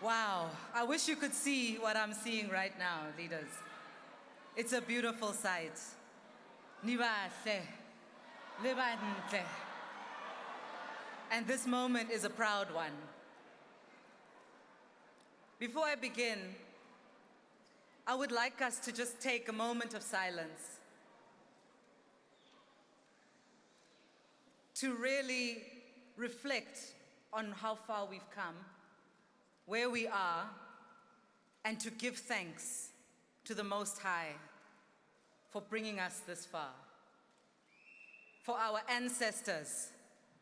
Wow, I wish you could see what I'm seeing right now, leaders. It's a beautiful sight. Nibahle, libantle. And this moment is a proud one. Before I begin, I would like us to just take a moment of silence to really reflect on how far we've come, where we are, and to give thanks to the Most High for bringing us this far, for our ancestors,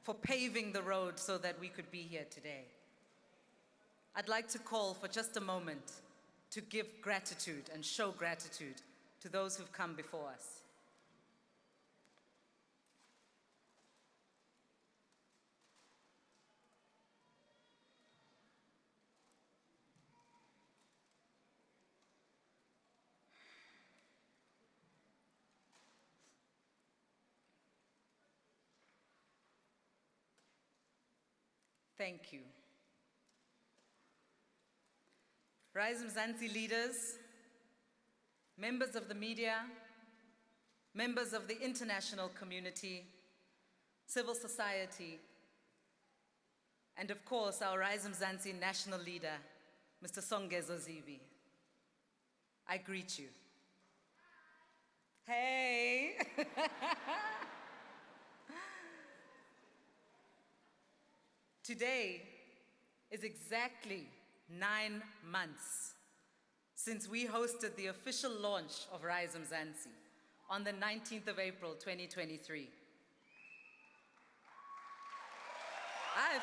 for paving the road so that we could be here today. I'd like to call for just a moment to give gratitude and show gratitude to those who've come before us. Thank you. RISE Mzansi leaders, members of the media, members of the international community, civil society, and of course our RISE Mzansi national leader, Mr. Songezo Zivi. I greet you. Hey! Today is exactly 9 months since we hosted the official launch of RISE Mzansi on the 19th of April, 2023.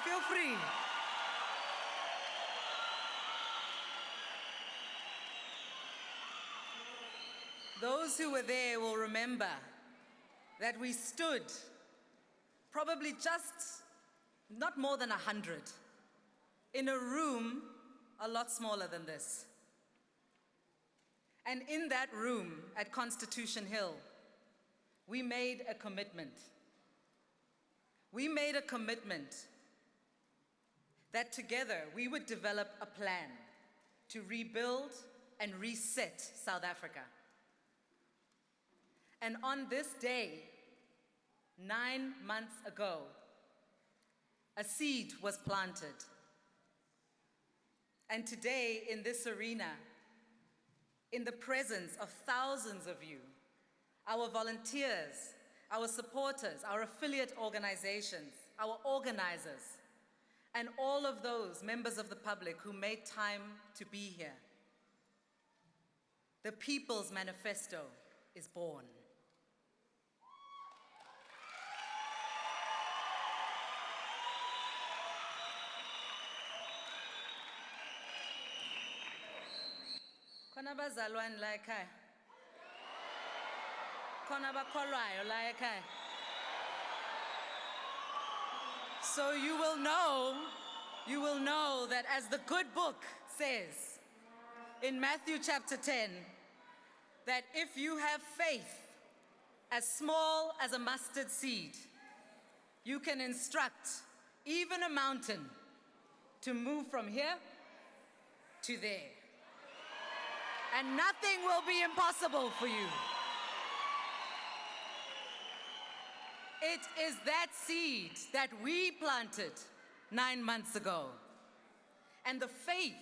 Feel free. Those who were there will remember that we stood probably just not more than 100 in a room a lot smaller than this. And in that room at Constitution Hill, we made a commitment. We made a commitment that together we would develop a plan to rebuild and reset South Africa. And on this day, 9 months ago, a seed was planted. And today, in this arena, in the presence of thousands of you, our volunteers, our supporters, our affiliate organizations, our organizers, and all of those members of the public who made time to be here, the People's Manifesto is born. Khona bazalwane la ekhaya. Khona bakholwayo la ekhaya. So you will know that as the good book says in Matthew chapter 10, that if you have faith as small as a mustard seed, you can instruct even a mountain to move from here to there. And nothing will be impossible for you. It is that seed that we planted 9 months ago. And the faith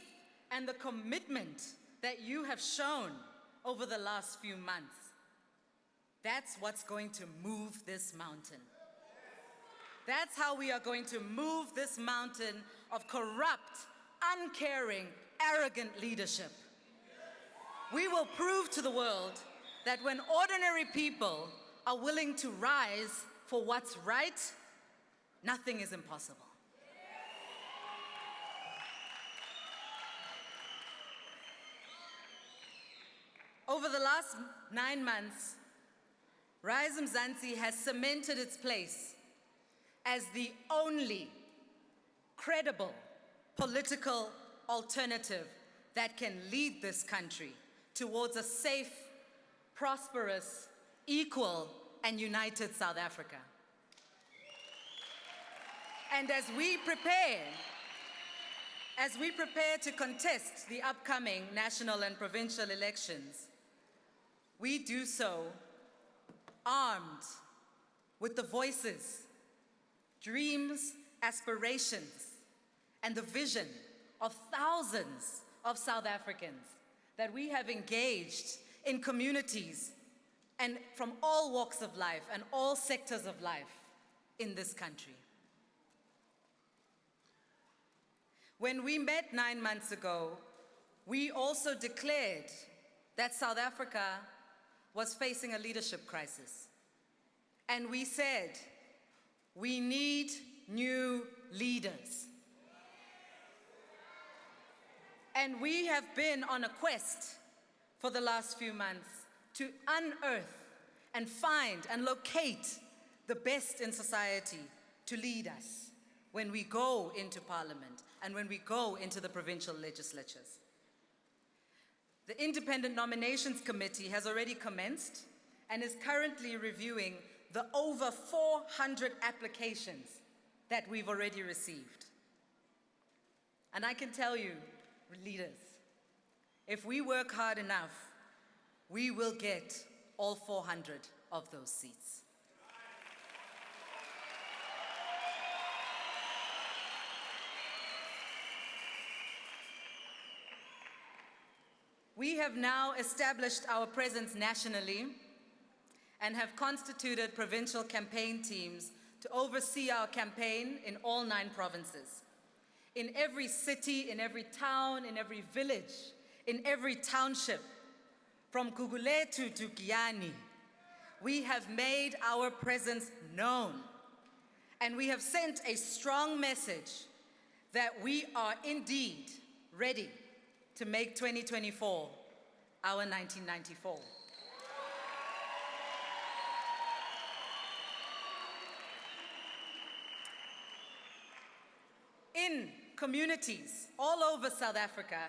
and the commitment that you have shown over the last few months, that's what's going to move this mountain. That's how we are going to move this mountain of corrupt, uncaring, arrogant leadership. We will prove to the world that when ordinary people are willing to rise for what's right, nothing is impossible. Over the last 9 months, RISE Mzansi has cemented its place as the only credible political alternative that can lead this country towards a safe, prosperous, equal, and united South Africa. And as we prepare As we prepare to contest the upcoming national and provincial elections, we do so armed with the voices, dreams, aspirations, and the vision of thousands of South Africans that we have engaged in communities and from all walks of life and all sectors of life in this country. When we met 9 months ago, we also declared that South Africa was facing a leadership crisis. And we said, we need new leaders. And we have been on a quest for the last few months to unearth and find and locate the best in society to lead us when we go into Parliament and when we go into the provincial legislatures. The Independent Nominations Committee has already commenced and is currently reviewing the over 400 applications that we've already received. And I can tell you, leaders, if we work hard enough, we will get all 400 of those seats. We have now established our presence nationally and have constituted provincial campaign teams to oversee our campaign in all 9 provinces. In every city, in every town, in every village, in every township, from Gugulethu to Giyani, we have made our presence known. And we have sent a strong message that we are indeed ready to make 2024 our 1994. In communities all over South Africa,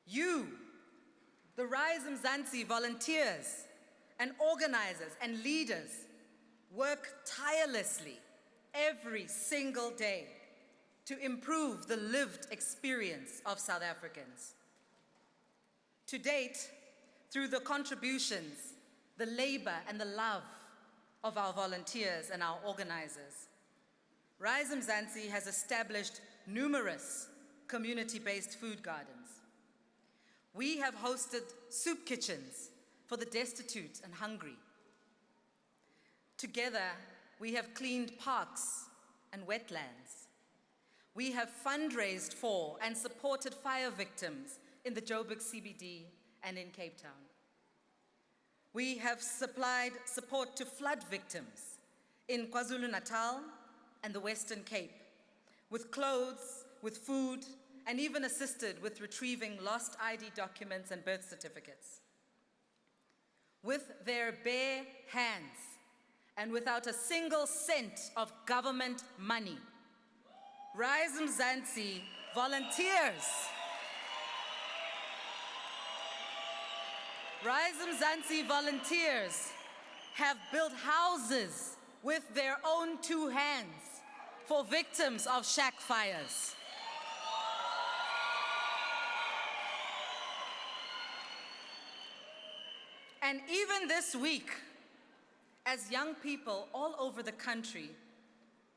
you, the RISE Mzansi volunteers and organizers and leaders, work tirelessly every single day to improve the lived experience of South Africans. To date, through the contributions, the labor and the love of our volunteers and our organizers, RISE Mzansi has established numerous community-based food gardens. We have hosted soup kitchens for the destitute and hungry. Together, we have cleaned parks and wetlands. We have fundraised for and supported fire victims in the Joburg CBD and in Cape Town. We have supplied support to flood victims in KwaZulu-Natal and the Western Cape, with clothes, with food, and even assisted with retrieving lost ID documents and birth certificates. With their bare hands and without a single cent of government money, RISE Mzansi volunteers have built houses with their own 2 hands for victims of shack fires. And even this week, as young people all over the country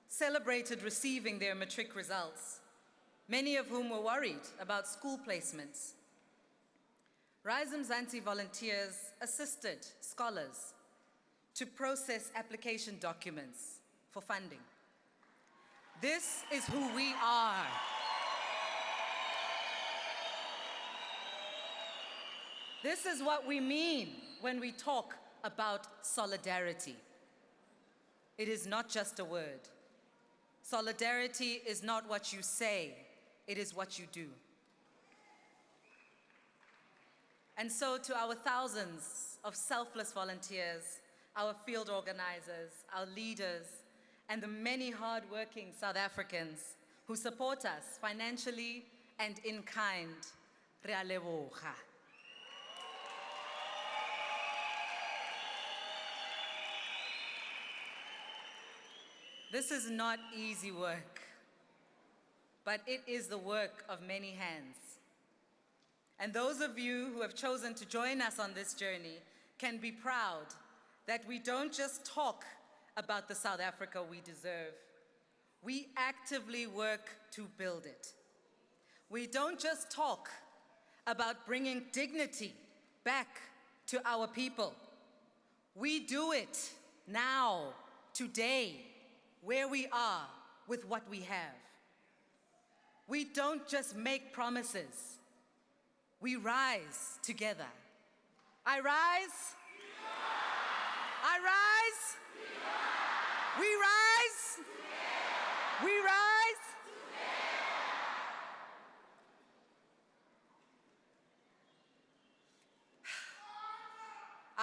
celebrated receiving their matric results, many of whom were worried about school placements, RISE Mzansi volunteers assisted scholars to process application documents for funding. This is who we are. This is what we mean when we talk about solidarity. It is not just a word. Solidarity is not what you say, it is what you do. And so to our thousands of selfless volunteers, our field organizers, our leaders, and the many hard-working South Africans who support us financially and in kind, re a leboga. This is not easy work. but it is the work of many hands. And those of you who have chosen to join us on this journey can be proud that we don't just talk about the South Africa we deserve. We actively work to build it. We don't just talk about bringing dignity back to our people. We do it now, today, where we are with what we have. We don't just make promises. We rise together. I rise. I rise. We rise. We rise.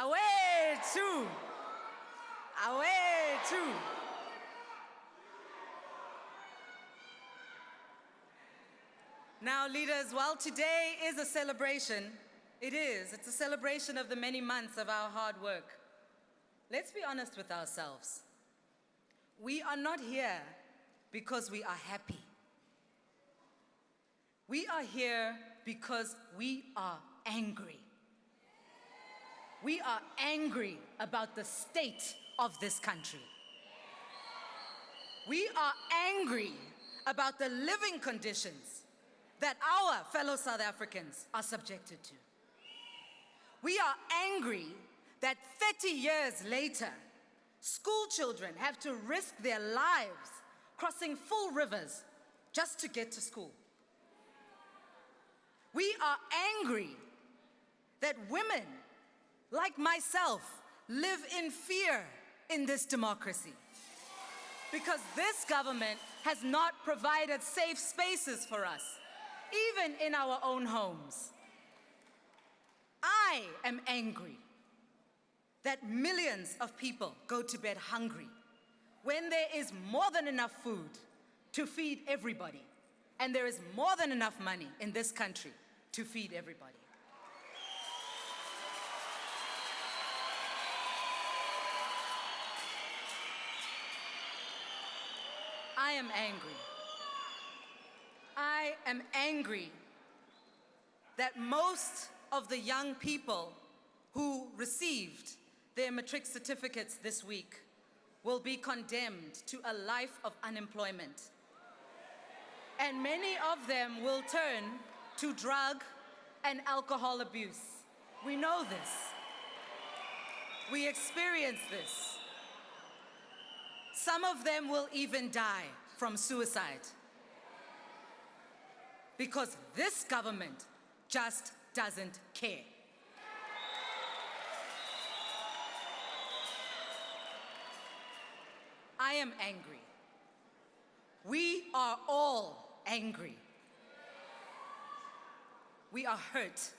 Away too. Away too. Now, leaders, while today is a celebration, it's a celebration of the many months of our hard work. Let's be honest with ourselves. We are not here because we are happy. We are here because we are angry. We are angry about the state of this country. We are angry about the living conditions that our fellow South Africans are subjected to. We are angry that 30 years later, school children have to risk their lives crossing full rivers just to get to school. We are angry that women, like myself, live in fear in this democracy because this government has not provided safe spaces for us, even in our own homes. I am angry that millions of people go to bed hungry when there is more than enough food to feed everybody, and there is more than enough money in this country to feed everybody. I am angry. I am angry that most of the young people who received their matric certificates this week will be condemned to a life of unemployment. And many of them will turn to drug and alcohol abuse. We know this. We experience this. Some of them will even die from suicide because this government just doesn't care. I am angry. We are all angry. We are hurt.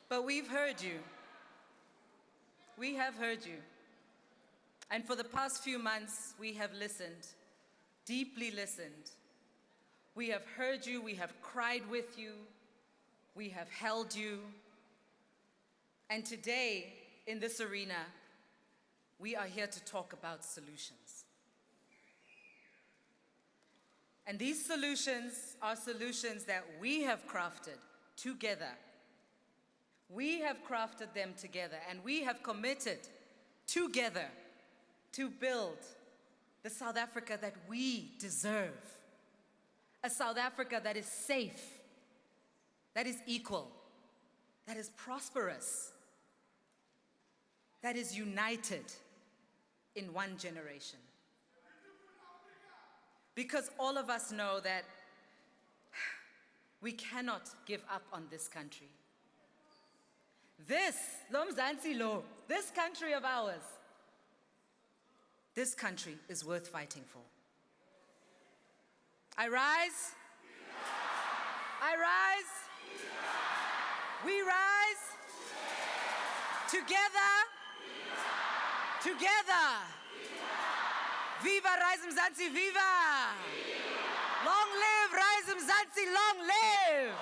But we've heard you. We have heard you. And for the past few months, we have listened, deeply listened. We have heard you, we have cried with you, we have held you. And today, in this arena, we are here to talk about solutions. And these solutions are solutions that we have crafted together. We have crafted them together, and we have committed together to build the South Africa that we deserve. A South Africa that is safe, that is equal, that is prosperous, that is united in one generation. Because all of us know that we cannot give up on this country. This, lo Mzansi lo, this country of ours, this country is worth fighting for. I rise. I rise. We rise. Together. Together. Viva RISE Mzansi, viva! Long live RISE Mzansi, long live!